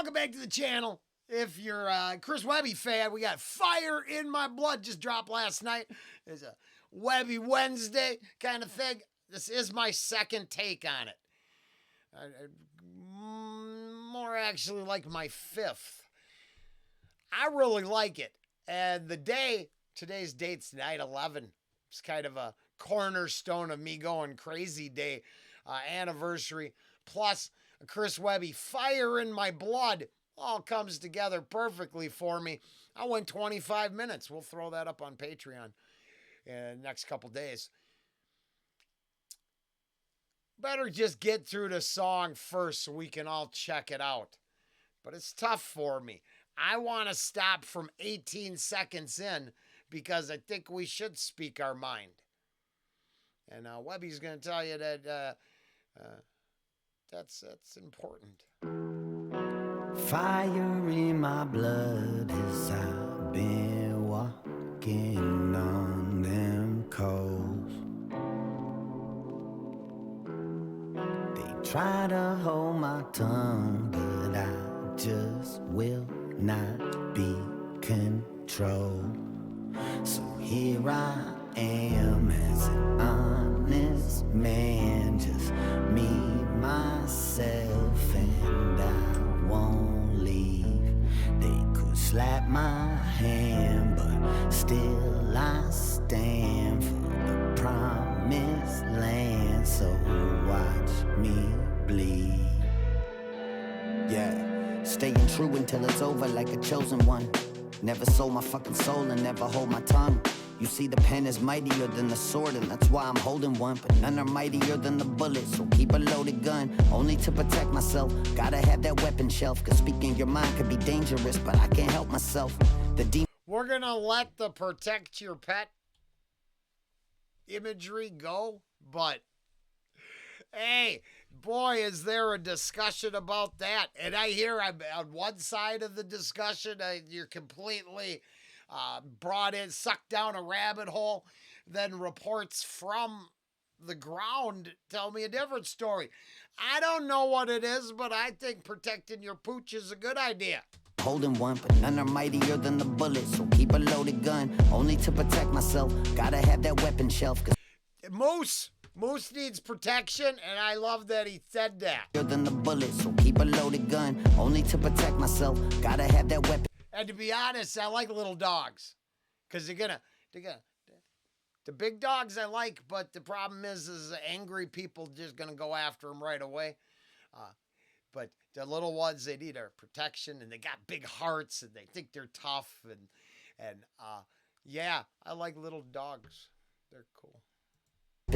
Welcome back to the channel. If you're a Chris Webby fan, we got Fire in My Blood just dropped last night. It's a Webby Wednesday kind of thing. This is my second take on it. More actually like my fifth. I really like it. And today's date's 9/11. It's kind of a cornerstone of me going crazy day anniversary. Plus, Chris Webby, Fire in My Blood, all comes together perfectly for me. I went 25 minutes. We'll throw that up on Patreon in the next couple days. Better just get through the song first so we can all check it out. But it's tough for me. I want to stop from 18 seconds in because I think we should speak our mind. And Webby's going to tell you that that's important. Fire in my blood as I've been walking on them coals. They try to hold my tongue, but I just will not be controlled. So here I am as an honest man, just me, myself, and I won't leave. They could slap my hand, but still I stand for the promised land. So watch me bleed. Yeah, staying true until it's over like a chosen one. Never sold my fucking soul and never hold my tongue. You see, the pen is mightier than the sword, and that's why I'm holding one. But none are mightier than the bullet, so keep a loaded gun, only to protect myself. Gotta have that weapon shelf, cause speaking your mind could be dangerous, but I can't help myself. We're gonna let the protect your pet imagery go, but hey, boy, is there a discussion about that. And I hear I'm on one side of the discussion, you're completely brought in, sucked down a rabbit hole. Then reports from the ground tell me a different story. I don't know what it is, but I think protecting your pooch is a good idea. Holding one, but none are mightier than the bullet, so keep a loaded gun, only to protect myself. Gotta have that weapon shelf, cause Moose needs protection, and I love that he said that. Than the bullet, so keep a loaded gun, only to protect myself. Gotta have that weapon. And to be honest, I like little dogs, because the big dogs I like, but the problem is angry people just gonna go after them right away. But the little ones, they need our protection, and they got big hearts, and they think they're tough, and yeah, I like little dogs. They're cool.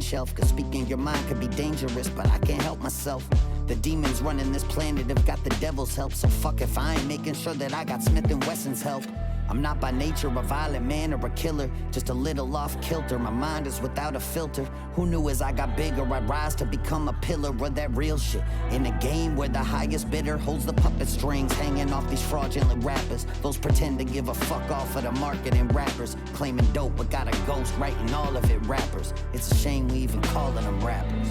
Shelf, cause speaking your mind could be dangerous, but I can't help myself. The demons running this planet have got the devil's help, so fuck if I ain't making sure that I got Smith & Wesson's help. I'm not by nature a violent man or a killer, just a little off kilter. My mind is without a filter. Who knew as I got bigger I'd rise to become a pillar of that real shit? In a game where the highest bidder holds the puppet strings, hanging off these fraudulent rappers. Those pretend to give a fuck off of the marketing rappers, claiming dope but got a ghost writing all of it rappers. It's a shame we even calling them rappers.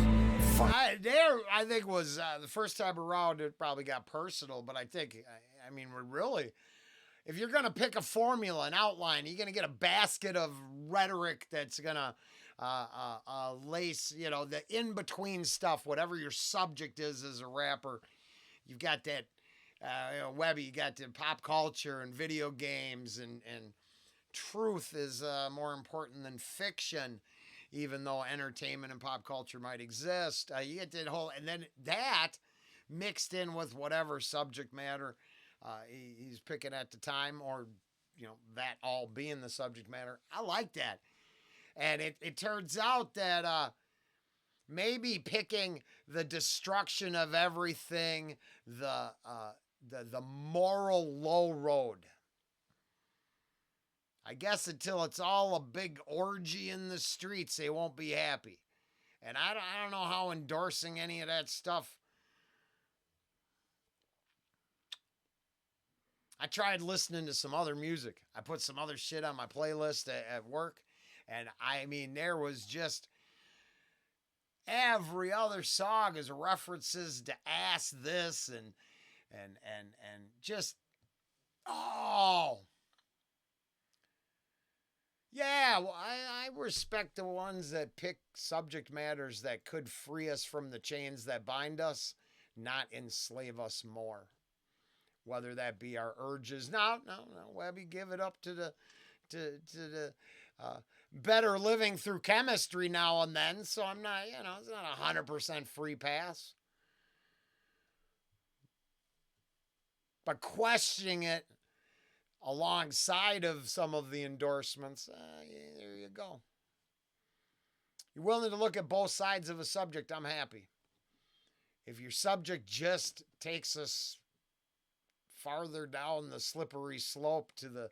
I think was the first time around it probably got personal, but I mean we're really, if you're going to pick a formula, an outline, you're going to get a basket of rhetoric that's going to lace, the in-between stuff, whatever your subject is as a rapper. You've got that, Webby, you got the pop culture and video games, and truth is more important than fiction, even though entertainment and pop culture might exist. You get that whole, and then that mixed in with whatever subject matter he's picking at the time, or that all being the subject matter. I like that. And it turns out that maybe picking the destruction of everything, the moral low road, I guess until it's all a big orgy in the streets, they won't be happy. And I don't know how endorsing any of that stuff. I tried listening to some other music. I put some other shit on my playlist at work. And I mean, there was just every other song is references to ass this and and just, oh yeah, well, I respect the ones that pick subject matters that could free us from the chains that bind us, not enslave us more. Whether that be our urges. No, Webby, give it up to the better living through chemistry now and then. So I'm not, it's not 100% free pass. But questioning it alongside of some of the endorsements, yeah, there you go. You're willing to look at both sides of a subject, I'm happy. If your subject just takes us farther down the slippery slope to the,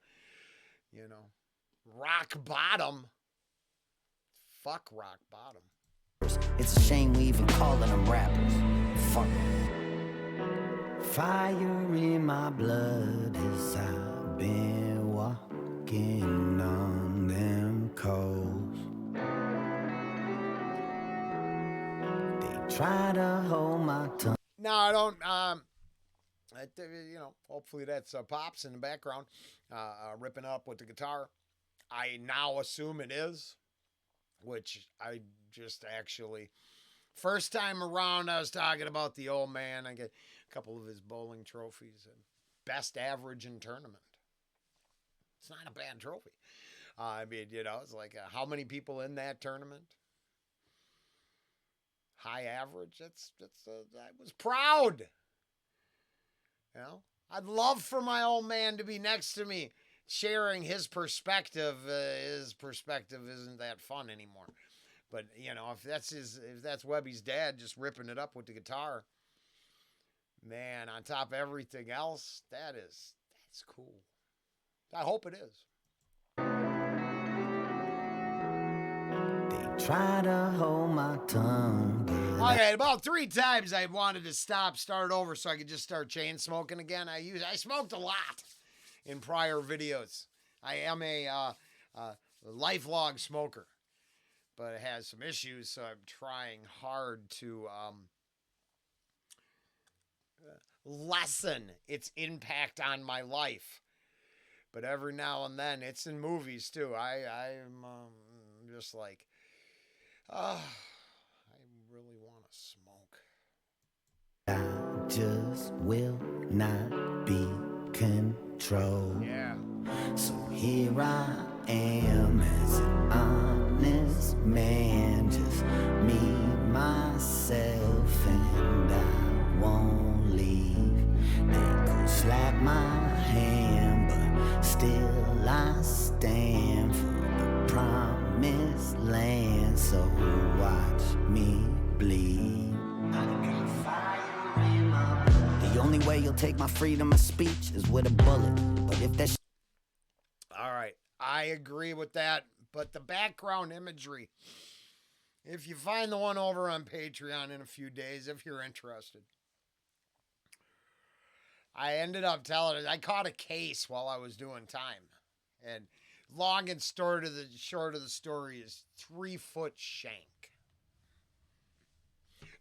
rock bottom, fuck rock bottom. It's a shame we even calling them rappers. Fuck. Fire in my blood as I've been walking on them coals. They try to hold my tongue. No, I don't. Hopefully that's Pops in the background, ripping up with the guitar. I now assume it is, which I just actually, first time around, I was talking about the old man. I get a couple of his bowling trophies and best average in tournament. It's not a bad trophy. It's like how many people in that tournament? High average. I was proud. I'd love for my old man to be next to me, sharing his perspective. His perspective isn't that fun anymore. But if that's Webby's dad just ripping it up with the guitar, man, on top of everything else, that's cool. I hope it is. They try to hold my tongue. Okay, about 3 times I wanted to start over so I could just start chain smoking again. I smoked a lot in prior videos. I am a lifelong smoker, but it has some issues, so I'm trying hard to lessen its impact on my life. But every now and then, it's in movies too. I'm just like, I really want to smoke. I just will not be controlled. Yeah. So here I am as an honest man, just me, myself, and I won't leave. They could slap my hand, but still I stand for the promised land. So watch me bleed. I got fire in my blood. The only way you'll take my freedom of speech is with a bullet. But if that's all right, I agree with that. But the background imagery, if you find the one over on Patreon in a few days, if you're interested, I ended up telling it. I caught a case while I was doing time, and long and short of the story is 3-foot shank.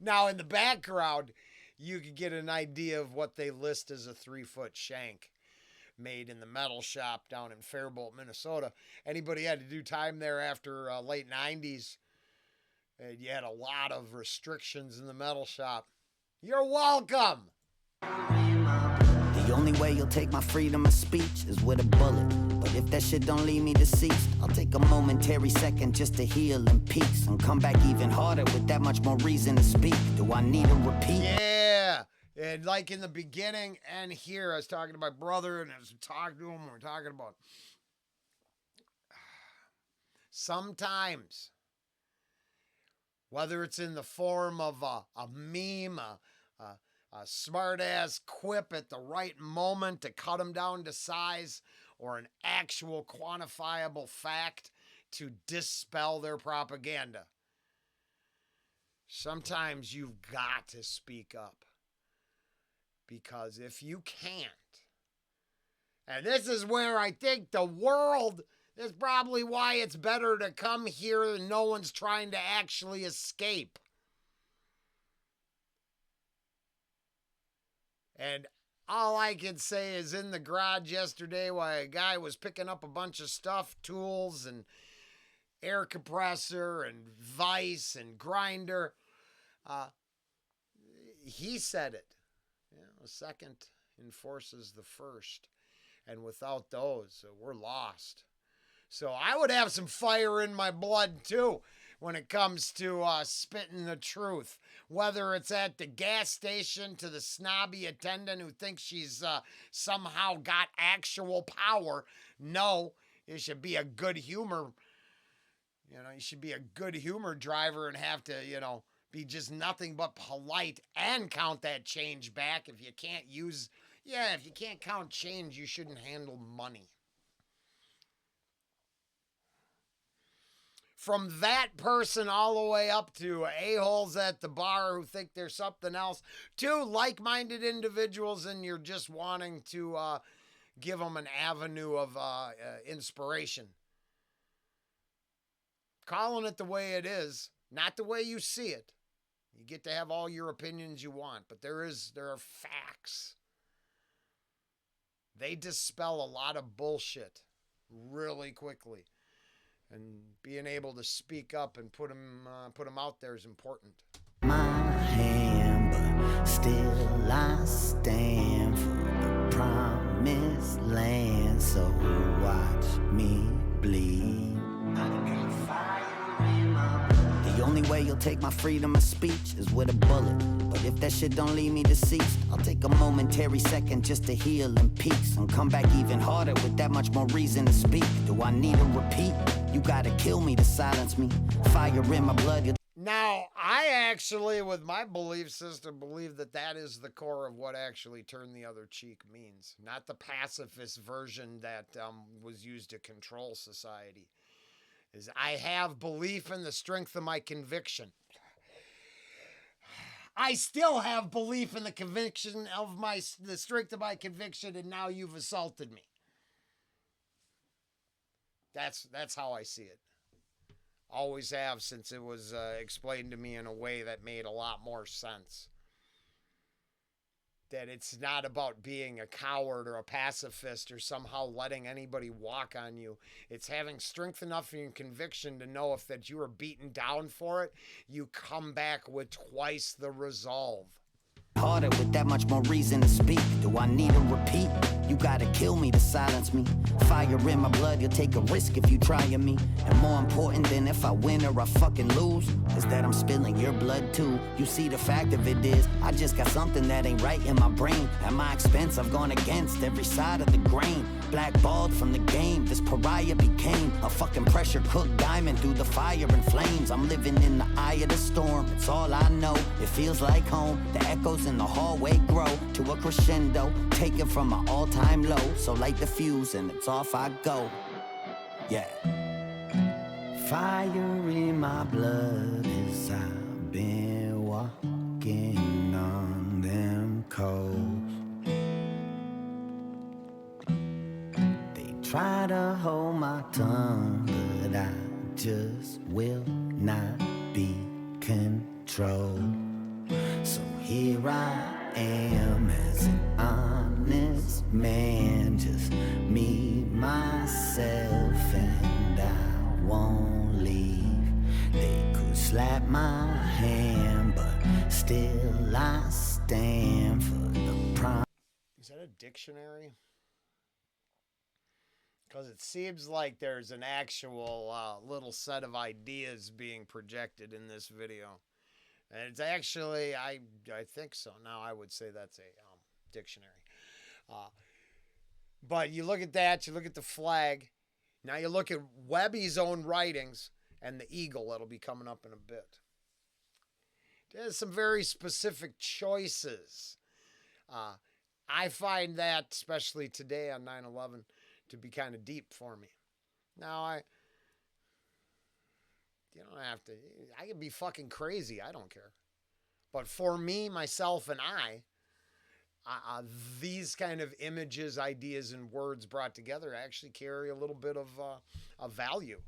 Now in the background, you could get an idea of what they list as a 3-foot shank, made in the metal shop down in Faribault, Minnesota. Anybody had to do time there after late 90s, and you had a lot of restrictions in the metal shop. You're welcome. The only way you'll take my freedom of speech is with a bullet. But if that shit don't leave me deceased, I'll take a momentary second just to heal in peace and come back even harder with that much more reason to speak. Do I need a repeat? Yeah. And like in the beginning and here, I was talking to my brother and I was talking to him. We were talking about sometimes, whether it's in the form of a meme, a smart-ass quip at the right moment to cut them down to size, or an actual quantifiable fact to dispel their propaganda. Sometimes you've got to speak up. Because if you can't, and this is where I think the world, this is probably why it's better to come here and no one's trying to actually escape. And All I can say is in the garage yesterday while a guy was picking up a bunch of stuff, tools and air compressor and vise and grinder, uh, he said it. You know, a second enforces the first. And without those, we're lost. So I would have some fire in my blood too when it comes to spitting the truth. Whether it's at the gas station to the snobby attendant who thinks she's somehow got actual power. No, it should be a good humor. You know, you should be a good humor driver and have to, be just nothing but polite and count that change back. If you can't if you can't count change, you shouldn't handle money. From that person all the way up to a-holes at the bar who think they're something else, to like-minded individuals and you're just wanting to give them an avenue of inspiration. Calling it the way it is, not the way you see it. You get to have all your opinions you want, but there are facts. They dispel a lot of bullshit really quickly. And being able to speak up and put them out there is important. My hand, but still I stand for the promised land. So watch me bleed. I got fire in my blood. The only way you'll take my freedom of speech is with a bullet. But if that shit don't leave me deceased, I'll take a momentary second just to heal in peace and come back even harder with that much more reason to speak. Do I need a repeat? You gotta kill me to silence me. Fire in my blood. Now, I actually, with my belief system, believe that is the core of what actually turn the other cheek means. Not the pacifist version that was used to control society. Is I have belief in the strength of my conviction. I still have belief in the conviction of the strength of my conviction, and now you've assaulted me. That's how I see it. Always have, since it was explained to me in a way that made a lot more sense. That it's not about being a coward or a pacifist or somehow letting anybody walk on you. It's having strength enough in your conviction to know if that you are beaten down for it, you come back with twice the resolve. Harder with that much more reason to speak. Do I need a repeat? You gotta kill me to silence me. Fire in my blood, you'll take a risk if you try me. And more important than if I win or I fucking lose, is that I'm spilling your blood too. You see, the fact of it is, I just got something that ain't right in my brain. At my expense, I've gone against every side of the grain. Blackballed from the game, this pariah became a fucking pressure cooked diamond through the fire and flames. I'm living in the eye of the storm, it's all I know. It feels like home, the echoes in the hallway grow to a crescendo, taken from my all-time low. So light the fuse and it's off I go. Yeah. Fire in my blood as I've been walking on them coals. They try to hold my tongue, but I just will not be controlled. So here I am as an honest man, just me, myself, and I won't leave. They could slap my hand, but still I stand for the promise. Is that a dictionary? Because it seems like there's an actual little set of ideas being projected in this video. And it's actually, I think so. Now I would say that's a dictionary. But you look at that, you look at the flag. Now you look at Webby's own writings and the eagle that'll be coming up in a bit. There's some very specific choices. I find that, especially today on 9/11, to be kind of deep for me. Now, you don't have to, I can be fucking crazy, I don't care. But for me, myself, and these kind of images, ideas, and words brought together actually carry a little bit of value.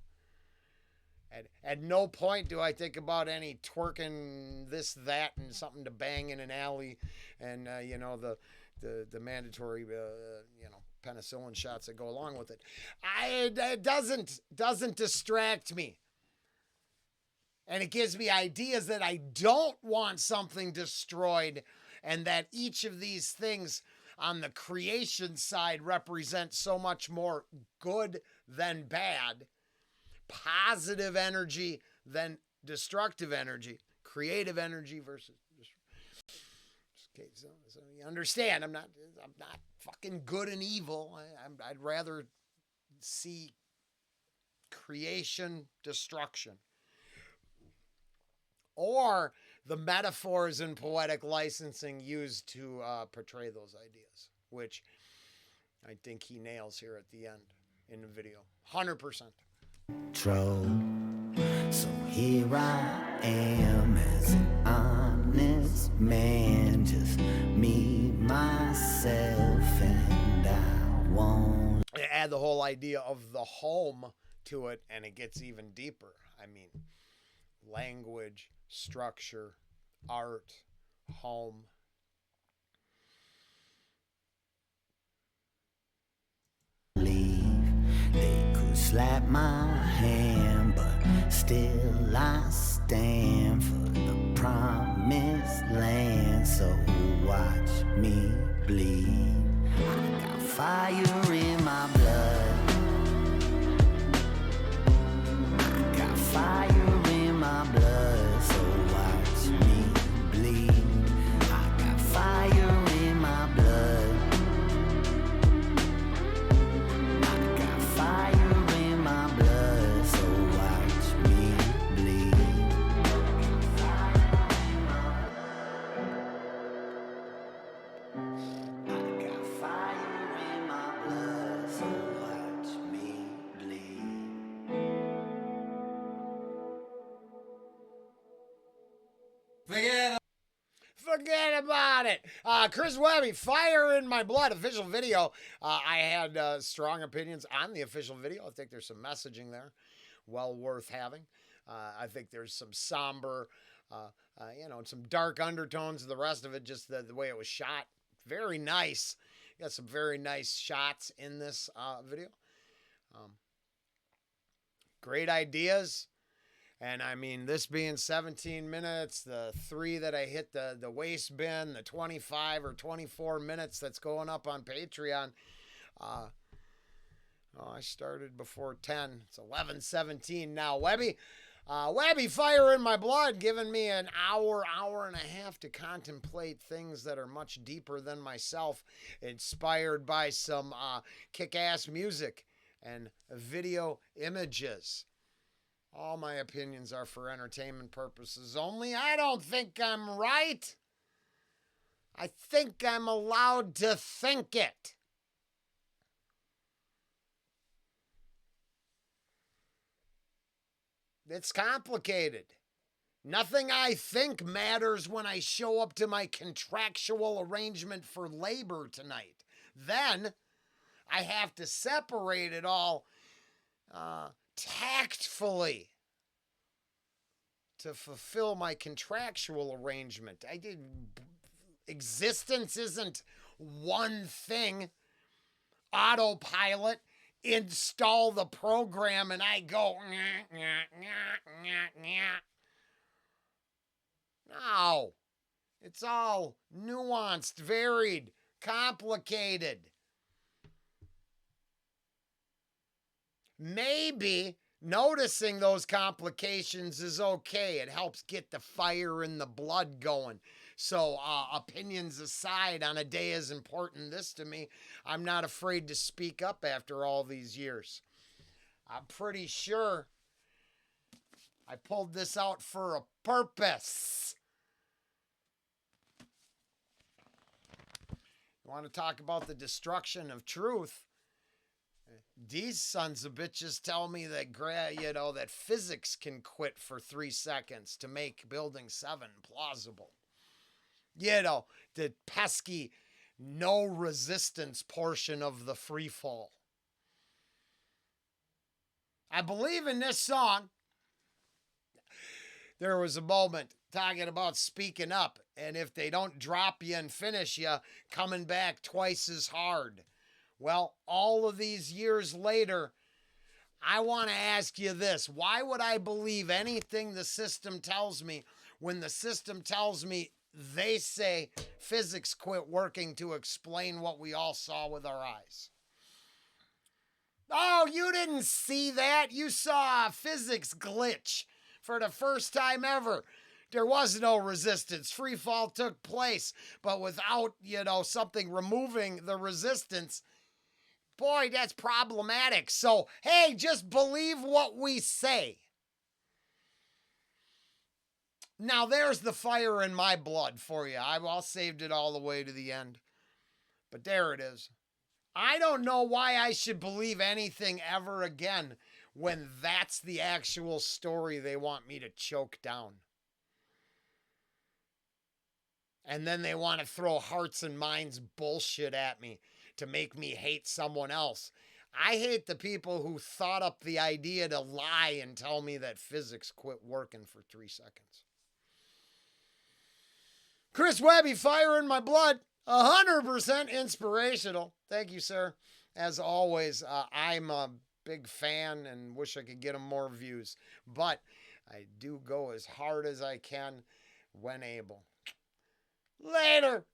At no point do I think about any twerking this, that, and something to bang in an alley and, the the mandatory penicillin shots that go along with it. It doesn't distract me. And it gives me ideas that I don't want something destroyed, and that each of these things on the creation side represent so much more good than bad, positive energy than destructive energy, creative energy versus. Okay, so you understand, I'm not fucking good and evil. I'd rather see creation, destruction, or the metaphors and poetic licensing used to portray those ideas, which I think he nails here at the end in the video, 100%. So here I am as an honest man, just me, myself, and I won't. Add the whole idea of the home to it, and it gets even deeper. I mean, language, structure, art, home. They could slap my hand, but still I stand for the promised land. So watch me bleed. I got fire in my blood. I got fire in my blood. So watch me bleed. I got fire in my blood. Fire in my blood, so watch me bleed. I got fire in my blood, so watch me bleed. Forget about it. Chris Webby, Fire in My Blood, official video. I had strong opinions on the official video. I think there's some messaging there, well worth having. I think there's some somber, some dark undertones. The rest of it, just the way it was shot, very nice. Got some very nice shots in this video. Great ideas. And I mean, this being 17 minutes, the 3 that I hit the waste bin, the 25 or 24 minutes that's going up on Patreon. I started before 10. It's 11:17 now. Webby, Fire in My Blood, giving me an hour and a half to contemplate things that are much deeper than myself, inspired by some kick-ass music and video images. All my opinions are for entertainment purposes only. I don't think I'm right. I think I'm allowed to think it. It's complicated. Nothing I think matters when I show up to my contractual arrangement for labor tonight. Then I have to separate it all tactfully to fulfill my contractual arrangement. Existence isn't one thing. Autopilot, install the program, and I go. No, it's all nuanced, varied, complicated. Maybe noticing those complications is okay. It helps get the fire in the blood going. So opinions aside, on a day as important this to me, I'm not afraid to speak up after all these years. I'm pretty sure I pulled this out for a purpose. You want to talk about the destruction of truth? These sons of bitches tell me that that physics can quit for 3 seconds to make Building 7 plausible. The pesky no resistance portion of the free fall. I believe in this song. there was a moment talking about speaking up, and if they don't drop you and finish you, coming back twice as hard. Well, all of these years later, I want to ask you this. Why would I believe anything the system tells me when the system tells me they say physics quit working to explain what we all saw with our eyes? Oh, you didn't see that. You saw a physics glitch for the first time ever. There was no resistance. Free fall took place, but without, something removing the resistance, boy, that's problematic. So, hey, just believe what we say. Now, there's the fire in my blood for you. I've all saved it all the way to the end. But there it is. I don't know why I should believe anything ever again when that's the actual story they want me to choke down. And then they want to throw hearts and minds bullshit at me to make me hate someone else. I hate the people who thought up the idea to lie and tell me that physics quit working for 3 seconds. Chris Webby, fire in my blood. 100% inspirational. Thank you, sir. As always, I'm a big fan and wish I could get him more views. But I do go as hard as I can when able. Later.